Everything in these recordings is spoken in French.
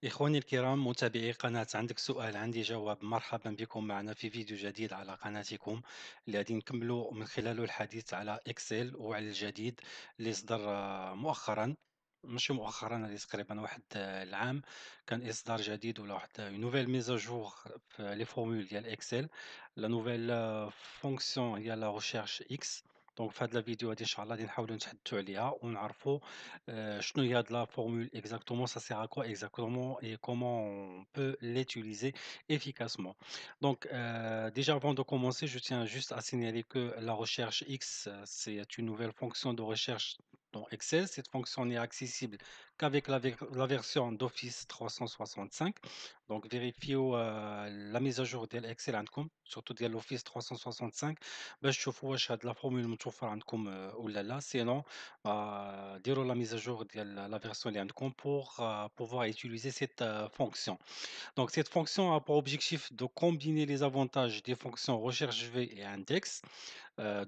إخواني الكرام متابعي قناة عندك سؤال عندي جواب، مرحبا بكم معنا في فيديو جديد على قناتكم اللي غادي نكملوا من خلاله الحديث على إكسل وعلى الجديد اللي صدر مؤخرا. ماشي مؤخرا، هذه تقريبا واحد العام كان إصدار جديد ولا واحد نوفيل ميزاجور في لي فورمول ديال إكسل. لا نوفيل فونكسيون هي لا ريشيرش إكس. دونك في هذا الفيديو هذه ان شاء الله غادي نحاولوا نتحدثوا عليها ونعرفوا شنو هي هاد la formule exactement, ça sert à quoi exactement et comment on peut l'utiliser efficacement. Donc, déjà avant de commencer, je tiens juste à signaler que la recherche X, c'est une nouvelle fonction de recherche dans Excel. Cette fonction n'est accessible qu'avec la version d'Office 365. Donc, vérifiez la mise à jour de l'Excel عندكم, surtout de l'Office 365 باش تشوفوا واش هاد la formule متوفرة عندكم ولا لا. Sinon, ديروا la mise à jour ديال la version اللي عندكم pour pouvoir utiliser cette fonction. Donc cette fonction a pour objectif de combiner les avantages des fonctions recherche V et index,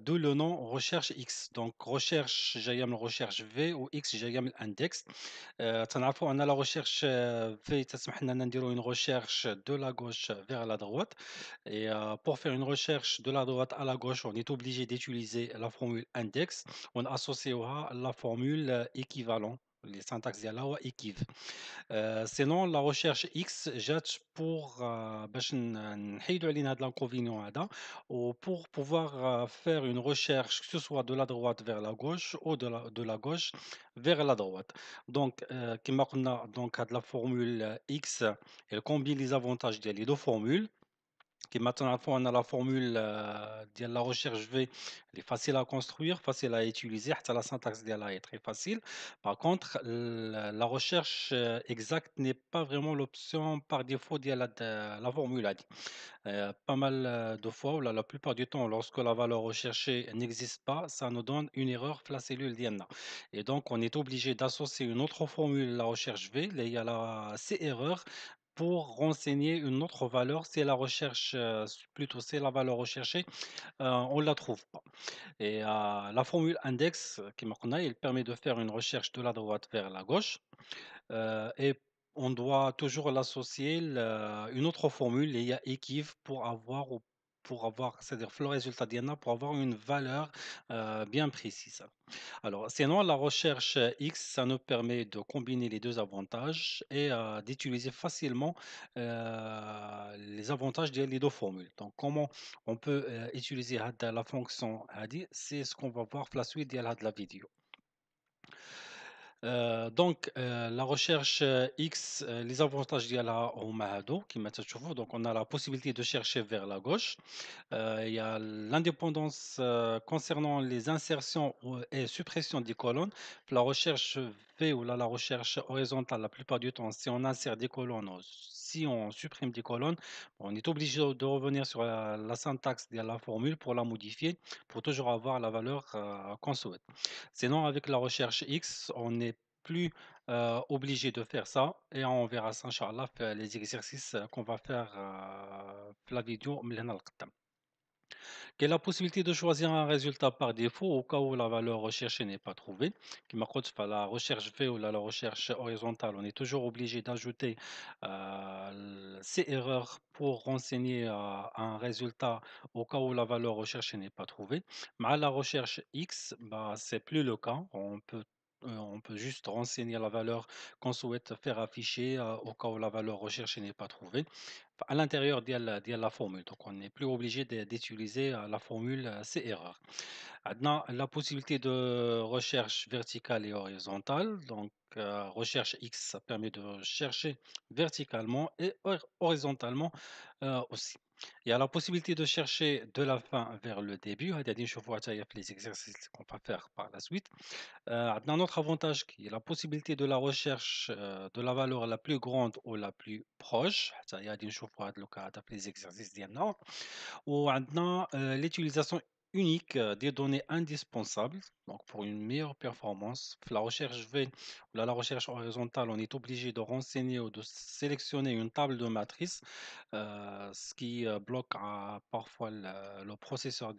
d'où le nom recherche X. Donc recherche جاية من recherche V و X جاية من index. تنعرفوا أن la recherche V تسمح لنا نديروا une recherche de la gauche vers la droite. Et pour faire une recherche de la droite à la gauche, on est obligé d'utiliser la formule index. On associera la formule équivalent. Les syntaxes ديالها هو équiv. Sinon la recherche X جات pour باش نحيدوا علينا هاد l'inconvénient هذا وpour pouvoir faire une recherche que ce soit de la droite vers la gauche ou de la gauche vers la droite. Donc كما قلنا donc هاد la formule X elle combine les avantages ديال les 2 formules. كما تنعرفوا أن la formule ديال la recherche V elle est facile à construire, facile à utiliser حتى la syntaxe ديالها est très facile. Par contre la recherche exacte n'est pas vraiment l'option par défaut ديال هاد la formule هادي. Pas mal de fois ou la plupart du temps lorsque la valeur recherchée n'existe pas, ça nous donne une erreur في la cellule ديالنا et donc on est obligé d'associer une autre formule la recherche V اللي هي la CRR pour renseigner une autre valeur, c'est la recherche, plutôt c'est la valeur recherchée, on ne la trouve pas. Et la formule index كما قلنا, il permet de faire une recherche de la droite vers la gauche, et on doit toujours l'associer une autre formule اللي هي équiv pour avoir c'est-à-dire في le résultat ديالنا pour avoir une valeur bien précise. Alors, sinon, la recherche X, ça nous permet de combiner les deux avantages et d'utiliser facilement les avantages des deux formules. Donc, comment on peut utiliser la fonction هذه, c'est ce qu'on va voir dans la suite de la vidéo. Donc la recherche X, les avantages ديالها هما هادو كيما تتشوفوا. Donc on a la possibilité de chercher vers la gauche. Il y a l'indépendance concernant les insertions et suppressions des colonnes. La recherche V ou la recherche horizontale, la plupart du temps, si on insère des colonnes ou si on supprime des colonnes, on est obligé de revenir sur la syntaxe de la formule pour la modifier, pour toujours avoir la valeur qu'on souhaite. Sinon, avec la recherche X, on n'est plus obligé de faire ça et on verra ça, Inch'Allah, les exercices qu'on va faire في la vidéo من هنا لقدام. Quelle la possibilité de choisir un résultat par défaut au cas où la valeur recherchée n'est pas trouvée. كما قلت la recherche V ou la recherche horizontale, on est toujours obligé d'ajouter ces erreurs pour renseigner un résultat au cas où la valeur recherchée n'est pas trouvée. Mais la recherche X, bah, c'est plus le cas. On peut juste renseigner la valeur qu'on souhaite faire afficher au cas où la valeur recherchée n'est pas trouvée à l'intérieur de la formule. Donc, on n'est plus obligé d'utiliser la formule CRR. Maintenant, la possibilité de recherche verticale et horizontale. Donc, recherche X, ça permet de chercher verticalement et horizontalement aussi. Il y a la possibilité de chercher de la fin vers le début. هذه نشوفوها حتى هي في les exercices qu'on va faire par la suite. عندنا un autre avantage qui est la possibilité de la recherche de la valeur la plus grande ou la plus proche. حتى هي غادي نشوفوا هاد الوكا هذا في les exercices ديالنا. وعندنا l'utilisation unique des données indispensables, donc pour une meilleure performance. La recherche V ou la recherche horizontale, on est obligé de renseigner ou de sélectionner une table de matrice, ce qui bloque parfois le processeur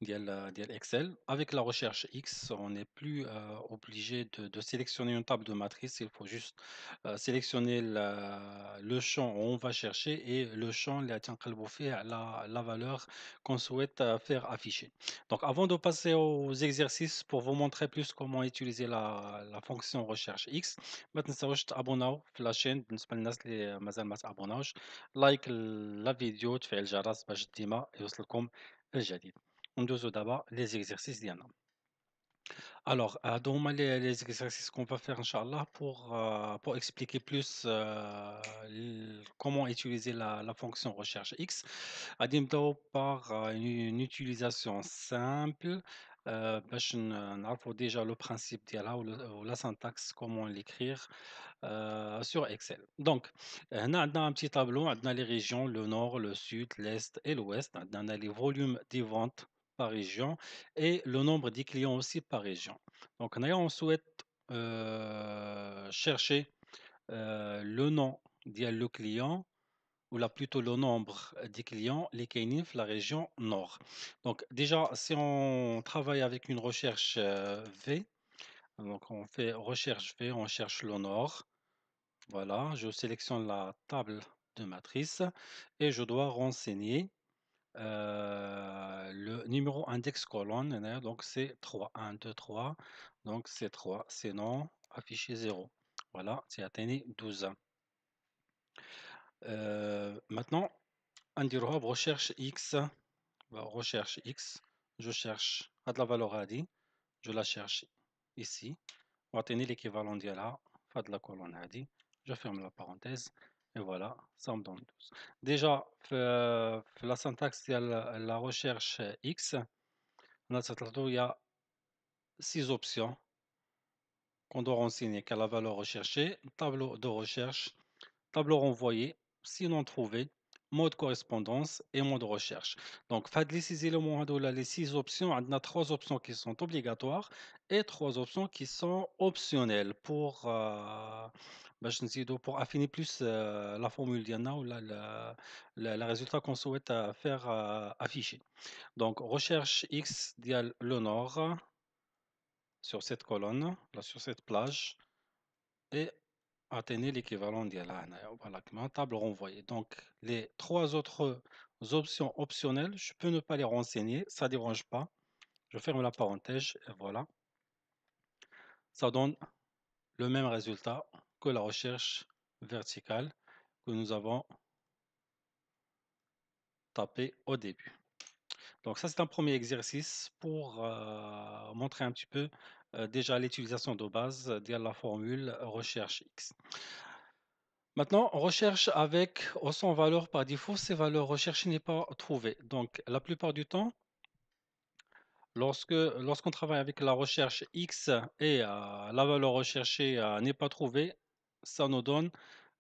ديال Excel. Avec la recherche X, on n'est plus obligé de sélectionner une table de matrice. Il faut juste sélectionner le champ où on va chercher et le champ اللي غادي نقلبوا فيه على la valeur qu'on souhaite faire afficher. Donc, avant de passer aux exercices pour vous montrer plus comment utiliser la fonction recherche X, ما تنساوش تابوناو في la chaîne بالنسبة للناس اللي مازال ما تابوناوش. لايك la vidéo, تفعيل الجرس باش ديما يوصلكم الجديد. ندوزو دابا les exercices ديالنا. Alors, هادو هما les exercices qu'on va faire Inch'Allah pour expliquer plus comment utiliser la fonction recherche X. غادي نبداو par une utilisation simple باش نعرفوا déjà le principe ديالها ou la syntaxe, comment l'écrire sur Excel. Donc, هنا عندنا un petit tableau, عندنا les régions, le nord, le sud, l'est et l'ouest. عندنا les volumes des ventes par région et le nombre des clients aussi par région. Donc, on souhaite chercher le nom le client ou là plutôt le nombre des clients les كاينين في la région nord. Donc déjà, si on travaille avec une recherche V, donc on fait recherche V, on cherche le nord. Voilà, je sélectionne la table de matrice et je dois renseigner le numéro index colonne, donc c'est 3, 1, 2, 3. Donc c'est 3, c'est non, affiché 0. Voilà, c'est atteint 12. Maintenant, on dira recherche X. Recherche X, je cherche à de la valeur ADI, je la cherche ici. On va tenir l'équivalent ديالها de la colonne ADI. Je ferme la parenthèse et voilà, ça me donne 12. Déjà, la syntaxe de la recherche X, il y a 6 options qu'on doit renseigner qu'à la valeur recherchée, tableau de recherche, tableau renvoyé, sinon trouvé, mode correspondance et mode recherche. Donc, les 6 éléments, les 6 options, on a 3 options qui sont obligatoires et 3 options qui sont optionnelles pour affiner plus la formule d'Yana ou le résultat qu'on souhaite faire afficher. Donc, recherche X le nord sur cette colonne, là, sur cette plage, et atteignez l'équivalent ديالها هنايا. Voilà, comme table renvoyée. Donc, les 3 autres options optionnelles, je peux ne pas les renseigner, ça ne dérange pas. Je ferme la parenthèse et voilà. Ça donne le même résultat que la recherche verticale que nous avons tapé au début. Donc ça, c'est un premier exercice pour montrer un petit peu déjà l'utilisation de base de la formule recherche X. Maintenant, on recherche avec ou sans valeur par défaut, ces valeurs recherchées n'est pas trouvée. Donc, la plupart du temps, lorsqu'on travaille avec la recherche X et la valeur recherchée n'est pas trouvée, ça nous donne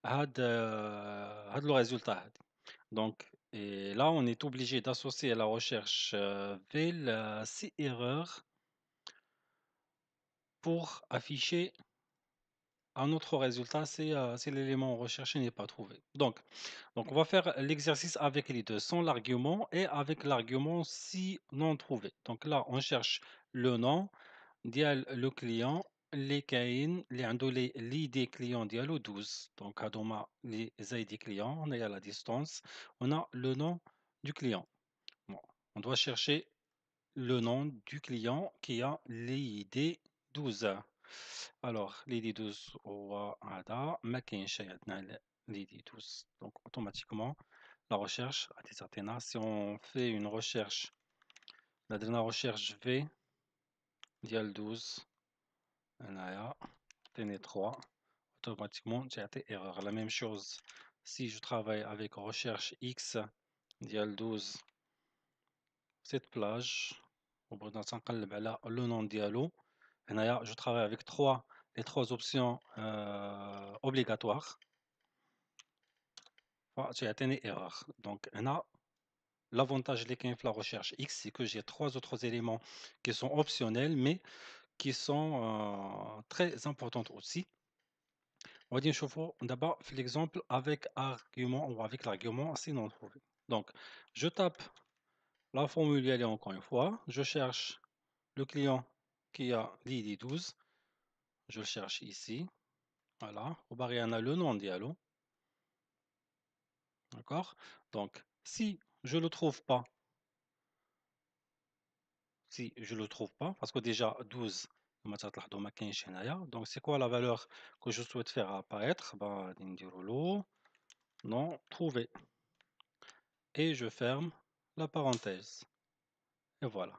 le résultat. Donc, et là, on est obligé d'associer à la recherche V la 6 erreurs pour afficher un autre résultat si l'élément recherché n'est pas trouvé. Donc, on va faire l'exercice avec les deux, sans l'argument et avec l'argument si non trouvé. Donc là, on cherche le nom, le client, les كاين اللي عنده l'id client ديالو 12. Donc هادوما les ID clients, on est à la distance, on a le nom du client. Bon, on doit chercher le nom du client qui a l'id 12. Alors, l'id 12 هو هذا ما كاينش عندنا l'id 12. Donc automatiquement la recherche a des antennes. Si on fait une recherche, la dernière recherche V, dial 12, هنايا TN 3, automatiquement j'ai été erreur. La même chose si je travaille avec recherche X, dial 12, cette plage, وبغينا تنقلب على le nom ديالو. هنايا je travaille avec les trois options obligatoires. J'ai atteint erreur. Donc, l'avantage de la recherche X, c'est que j'ai 3 autres éléments qui sont optionnels, mais qui sont très importants aussi. On va dire d'abord l'exemple avec argument ou avec l'argument c'est non trouvé. Donc, je tape La formule, elle est encore une fois, je cherche le client qui a l'ID 12, je le cherche ici, voilà. On a le nom diallo, d'accord? Donc, si je le trouve pas, si je le trouve pas, parce que déjà 12, كما تلاحظوا ما كاينش هنايا. Donc c'est quoi la valeur que je souhaite faire apparaître? Bah, غادي نديرو له non trouvé et je ferme la parenthèse. Et voilà.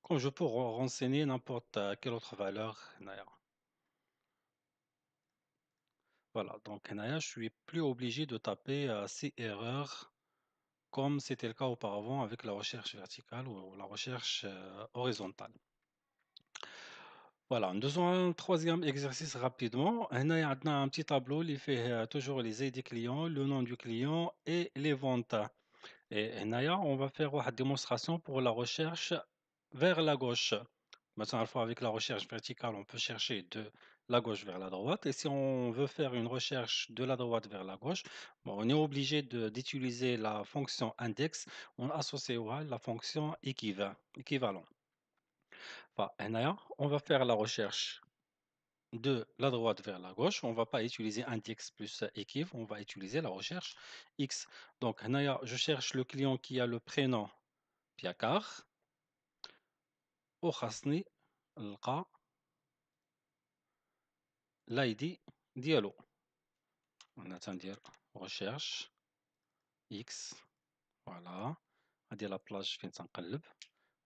Comme je peux renseigner n'importe quelle autre valeur هنايا. Voilà, donc هنايا je suis plus obligé de taper ces erreurs comme c'était le cas auparavant avec la recherche verticale ou la recherche horizontale. Voilà, nous faisons un troisième exercice rapidement. هنايا عندنا un petit tableau اللي فيه toujours les ID clients, le nom du client et les ventes. Et هنايا on va faire une démonstration pour la recherche vers la gauche. Maintenant, une fois avec la recherche verticale, on peut chercher de la gauche vers la droite. Et si on veut faire une recherche de la droite vers la gauche, bon, on est obligé d'utiliser la fonction index en associant à la fonction équivalent. Enfin, هنايا, on va faire la recherche de la droite vers la gauche. On ne va pas utiliser index plus équiv, on va utiliser la recherche X. Donc, هنايا, je cherche le client qui a le prénom Piakar. وخاصني نلقى l'ID ديالو. On تندير recherche X, voilà. هادي لا بلاج فين تنقلب.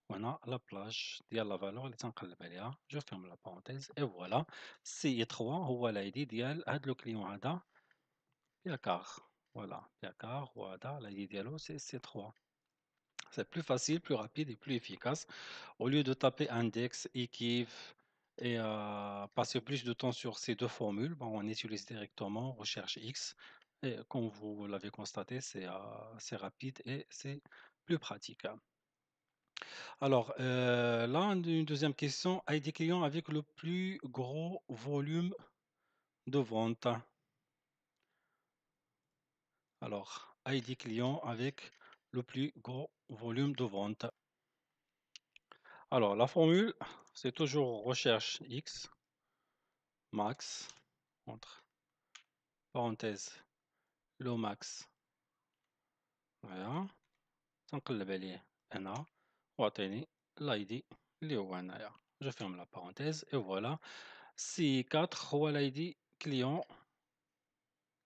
وهنا لا بلاج ديال لا فالور اللي تنقلب عليها. جو فيرم لا بارونتيز اي فوالا. سي 3 هو الايدي ديال هاد لو كليون هذا بياكار. فوالا بياكار وهذا الايدي ديالو سي 3. C'est plus facile, plus rapide et plus efficace. Au lieu de taper index, equiv et passer plus de temps sur ces deux formules, bon, on utilise directement recherche X. Et comme vous l'avez constaté, c'est rapide et c'est plus pratique. Alors, là, une deuxième question. ID client avec le plus gros volume de vente. Alors, ID client avec le plus gros volume de vente. Alors, la formule, c'est toujours recherche X, max, entre parenthèses, le max. Voilà. تنقلب عليه هنا واعطيني الايدي اللي هو هنايا. Je ferme la parenthèse et voilà. C4 هو الايدي client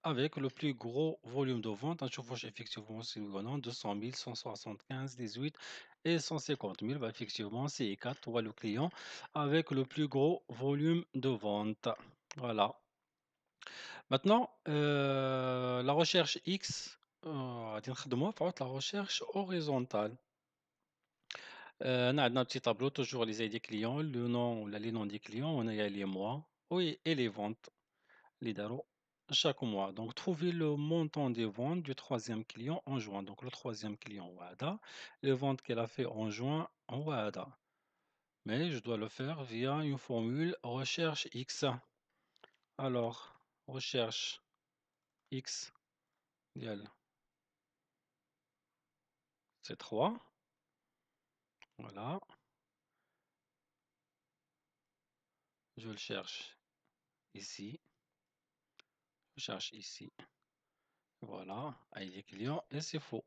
avec le plus gros volume de vente. نشوفوا effectivement si nous gagnons 200 000, 175, 18 et 150 000. Bah, effectivement, C4 هو le client avec le plus gros volume de vente. Voilà. Maintenant, la recherche X, غادي نخدموها في عوض la recherche horizontale. On a un petit tableau, toujours les ID clients, le nom ou les noms des clients, on a les mois, oui, et les ventes, les daros, chaque mois. Donc, trouver le montant des ventes du troisième client en juin. Donc, le troisième client, WADA, les ventes qu'elle a fait en juin, en WADA. Mais je dois le faire via une formule recherche X. Alors, recherche X, égale c'est 3. Voilà, je le cherche ici, je cherche ici. Voilà, ID client et c'est faux.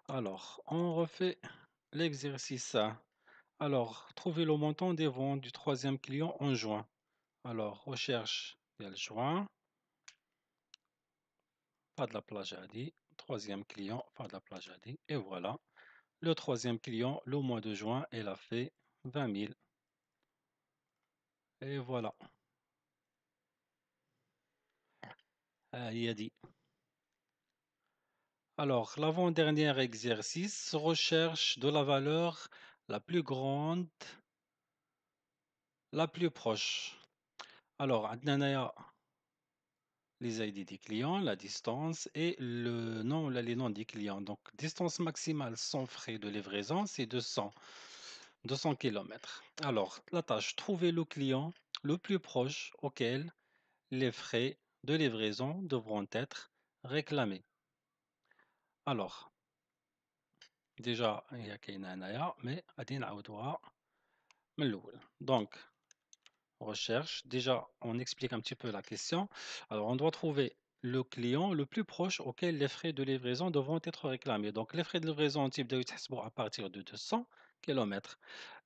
Alors, on refait l'exercice. Alors, trouver le montant des ventes du troisième client en juin. Alors, recherche le juin, pas de la plage à dit. Troisième client, pas de la plage à dit. Et voilà. Le troisième client, le mois de juin, elle a fait 20 000. Et voilà. Il a dit. Alors, l'avant-dernier exercice, recherche de la valeur la plus grande, la plus proche. Alors, عندنا les ID des clients, la distance et le nom, les noms des clients. Donc, distance maximale sans frais de livraison, c'est 200 km. Alors, la tâche, trouver le client le plus proche auquel les frais de livraison devront être réclamés. Alors, ديجا هي كاينة هنايا مي غادي نعاودوها من الأول. دونك recherche, déjà, on explique un petit peu la question. Alors, on doit trouver le client le plus proche auquel les frais de livraison devront être réclamés. Donc, les frais de livraison type de à partir de 200 km.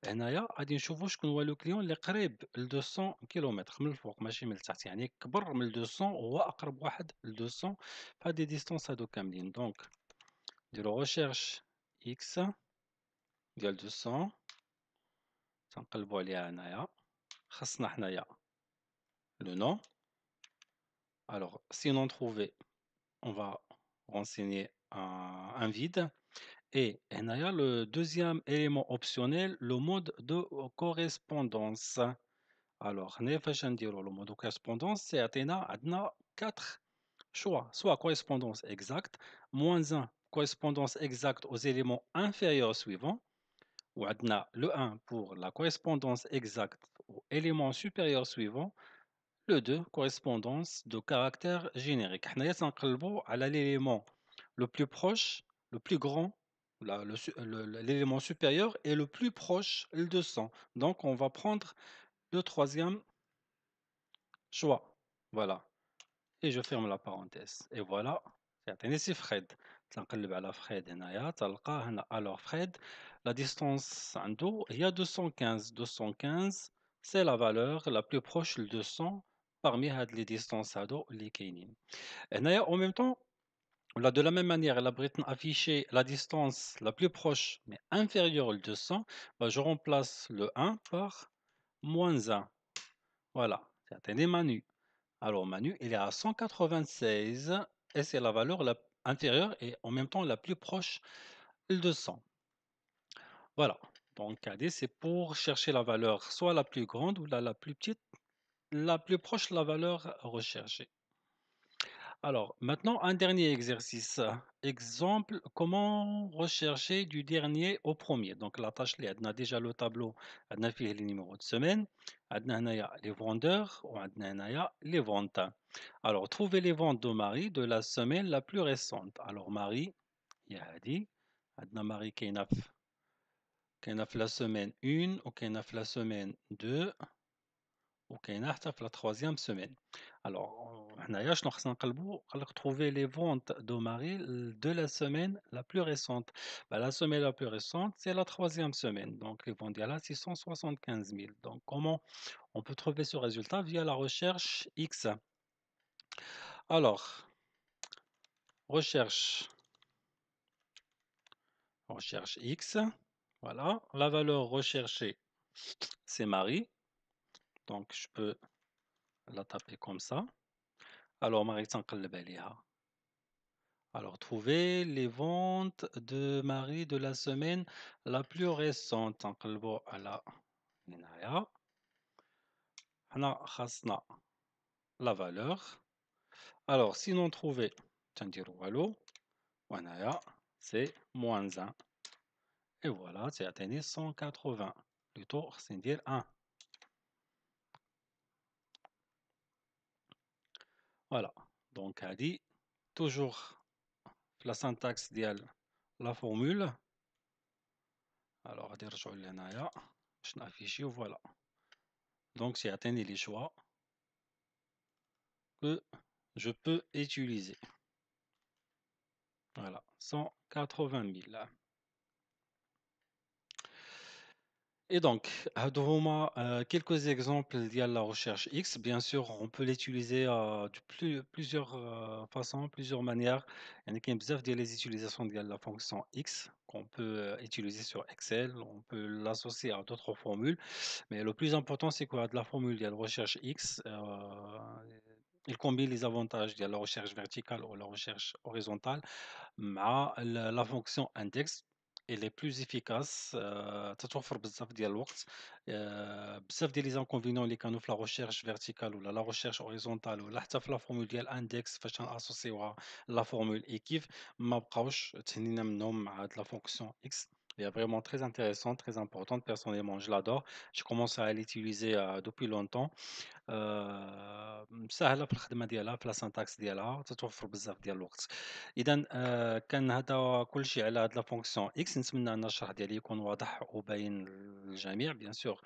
هنايا غادي نشوفوا شكون هو لو كليون اللي قريب ل 200 كيلومتر من الفوق ماشي من التحت، يعني كبر من 200 وهو اقرب واحد ل 200 في هاد لي ديستونس هادو كاملين. دونك نديرو ريشيرش اكس ديال 200 تنقلبوا عليها هنايا، خاصنا حنايا لو نو. Alors, si non trouvé, on va renseigner un vide. Et هنايا le deuxième élément optionnel, le mode de correspondance. Alors, هنايا فاش نديرو le mode de correspondance, c'est عندنا 4 choix. Soit correspondance exacte, moins 1, correspondance exacte aux éléments inférieurs suivants. Ou عندنا le 1 pour la correspondance exacte aux éléments supérieurs suivants. Le 2, correspondance de caractère générique. حنايا تنقلبوا على l'élément le plus proche, le plus grand, l'élément supérieur et le plus proche, le 200. Donc, on va prendre le troisième choix. Voilà. Et je ferme la parenthèse. Et voilà. C'est سي Fred. تنقلب على Fred هنايا تلقاه هنا. Alors Fred, la distance عنده هي 215. 215 c'est la valeur la plus proche de 200 parmi هاد les distances هادو اللي كاينين. هنايا en même temps là, de la même manière, elle a affiché la distance la plus proche mais inférieure au 200, bah, je remplace le 1 par moins 1. Voilà, c'est Manu. Alors Manu, il est à 196 et c'est la valeur la inférieure et en même temps la plus proche de 100. Voilà, donc AD, c'est pour chercher la valeur soit la plus grande ou la plus petite, la plus proche de la valeur recherchée. Alors, maintenant, un dernier exercice. Exemple, comment rechercher du dernier au premier? Donc, la tâche, on a déjà le tableau, on a fait les numéros de semaine, on a les vendeurs, on a les ventes. Alors, trouver les ventes de Marie de la semaine la plus récente. Alors, Marie, il y a dit, on a Marie qui a fait la semaine 1 ou qui a fait la semaine 2. وكاينه حتى في لا troisième semaine. Alors, حنايا شنو خصنا نقلبوا؟ قال لك trouver les ventes de Marie de la semaine la plus récente. Bah, la semaine la plus récente, c'est la troisième semaine. Donc, les ventes ديالها 675 000. Donc, comment on peut trouver ce résultat? Via la recherche X. Alors, recherche, recherche X. Voilà. La valeur recherchée, c'est Marie. Donc, je peux la taper comme ça. Alors, Marie تنقلب عليها. Alors, trouver les ventes de Marie de la semaine la plus récente. نقلبوا على هنايا. حنا خاصنا la valeur. Alors, sinon trouver, تنديروا والو. وهنايا c'est moins 1. Et voilà, c'est atteint 180. Plutôt, c'est dire 1. Voilà. Donc, a dit toujours la syntaxe ديال la formule. Alors, غادي نرجعوا لهنايا باش نافيشيو. Voilà. Donc, c'est atteint les choix que je peux utiliser. Voilà, 180 000. Et donc, هادو هما quelques exemples ديال la recherche X. Bien sûr, on peut l'utiliser de plusieurs façons, plusieurs manières. Il y a كاين بزاف ديال les utilisations ديال la fonction X qu'on peut utiliser sur Excel. On peut l'associer à d'autres formules. Mais le plus important, c'est quoi? De la formule de la recherche X, il combine les avantages de la recherche verticale ou la recherche horizontale. مع la fonction index elle est plus efficace تتوفر بزاف ديال الوقت بزاف ديال les inconvénients اللي كانوا في la recherche verticale ولا la recherche horizontale ولا حتى في la formule ديال index فاش ناسوسيوها la formule et كيف ما بقاوش تهنينا منهم مع هاد la fonction X. Elle est vraiment très intéressante, très importante. Personnellement, je l'adore. Je commence à l'utiliser depuis longtemps. ساهلة في الخدمة ديالها، في la syntax ديالها، تتوفر بزاف ديال الوقت. إذًا كان هذا كلشي على هاد la fonction X. نتمنى أن الشرح ديالي يكون واضح وباين للجميع bien sûr.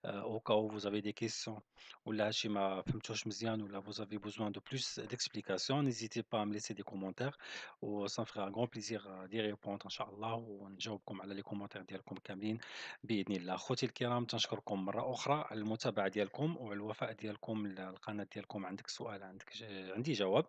Au cas où vous avez des questions ولا هادشي ما فهمتوش مزيان ولا vous avez besoin de plus d'explications, n'hésitez pas à me laisser des commentaires و ça me fera un grand plaisir d'y répondre إن شاء الله ونجاوبكم على les commentaires ديالكم كاملين بإذن الله. خوتي الكرام، تنشكركم مرة أخرى على المتابعة ديالكم وعلى الوفاء ديالكم للقناة ديالكم. عندك سؤال، عندك عندي جواب.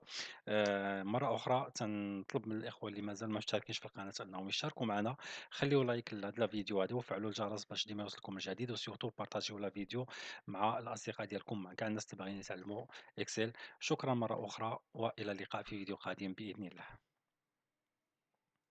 مرة أخرى تنطلب من الإخوة اللي مازال ما مشتركينش في القناة أنهم يشتركوا معنا، خليو لايك لهاد لا فيديو هادي وفعلوا الجرس باش ديما يوصلكم الجديد، وسورتو بارطاجيو لا فيديو مع الأصدقاء ديالكم، مع كاع الناس اللي باغيين يتعلموا إكسل. شكرا مرة أخرى وإلى اللقاء في فيديو قادم بإذن الله.